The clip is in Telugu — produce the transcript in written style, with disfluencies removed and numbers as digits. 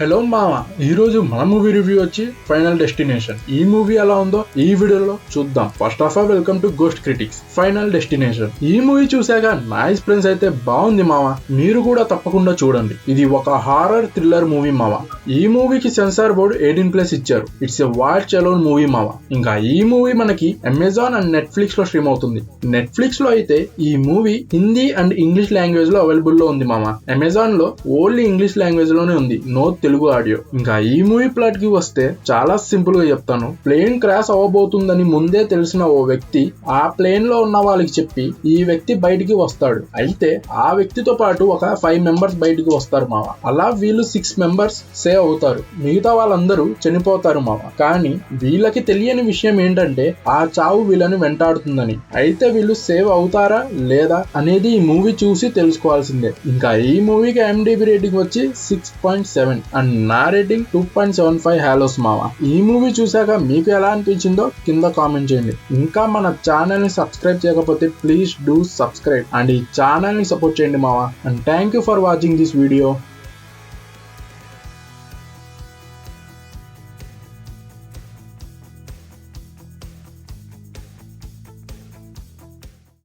హలో మామ, ఈరోజు మన మూవీ రివ్యూ వచ్చి ఫైనల్ డెస్టినేషన్. ఈ మూవీ ఎలా ఉందో ఈ వీడియోలో చూద్దాం. First of all welcome to ghost critics. Final destination ఈ మూవీ చూసాక నా ఎక్స్పీరియన్స్ అయితే బాగుంది మామ, మీరు కూడా తప్పకుండా చూడండి. ఇది ఒక హారర్ థ్రిల్లర్ మూవీ మామ. ఈ మూవీకి సెన్సార్ బోర్డు 18+ ఇచ్చారు. It's a watch alone movie మామ. ఇంకా ఈ మూవీ మనకి అమెజాన్ అండ్ నెట్ఫ్లిక్స్ లో స్ట్రీమ్ అవుతుంది. నెట్ఫ్లిక్స్ లో అయితే ఈ movie Hindi and English language లో అవైలబుల్ లో ఉంది మామ. అమెజాన్ లో ఓన్లీ ఇంగ్లీష్ లాంగ్వేజ్ లోనే ఉంది, నో తెలుగు ఆడియో. ఇంకా ఈ మూవీ ప్లాట్ కి వస్తే చాలా సింపుల్ గా చెప్తాను. ప్లేన్ క్రాష్ అవ్వబోతుందని ముందే తెలిసిన ఓ వ్యక్తి ఆ ప్లేన్ లో ఉన్న వాళ్ళకి చెప్పి ఈ వ్యక్తి బయటికి వస్తాడు. అయితే ఆ వ్యక్తితో పాటు ఒక 5 మెంబర్స్ బయటికి వస్తారు మావ. అలా వీళ్ళు 6 మెంబర్స్ సేవ్ అవుతారు, మిగతా వాళ్ళందరూ చనిపోతారు మావ. కానీ వీళ్ళకి తెలియని విషయం ఏంటంటే ఆ చావు వీళ్ళని వెంటాడుతుందని. అయితే వీళ్ళు సేవ్ అవుతారా లేదా అనేది ఈ మూవీ చూసి తెలుసుకోవాల్సిందే. ఇంకా ఈ మూవీకి IMDb రేటింగ్ వచ్చి 6.7 అండ్ నా రేటింగ్ 2.75 హాలోస్ మావ. ఈ మూవీ చూసాక మీకు ఎలా అనిపించిందో కింద కామెంట్ చేయండి. ఇంకా మన ఛానల్ ని సబ్స్క్రైబ్ చేయకపోతే ప్లీజ్ డూ సబ్స్క్రైబ్ అండ్ ఈ ఛానల్ ని సపోర్ట్ చేయండి మావ. And thank you for watching this video.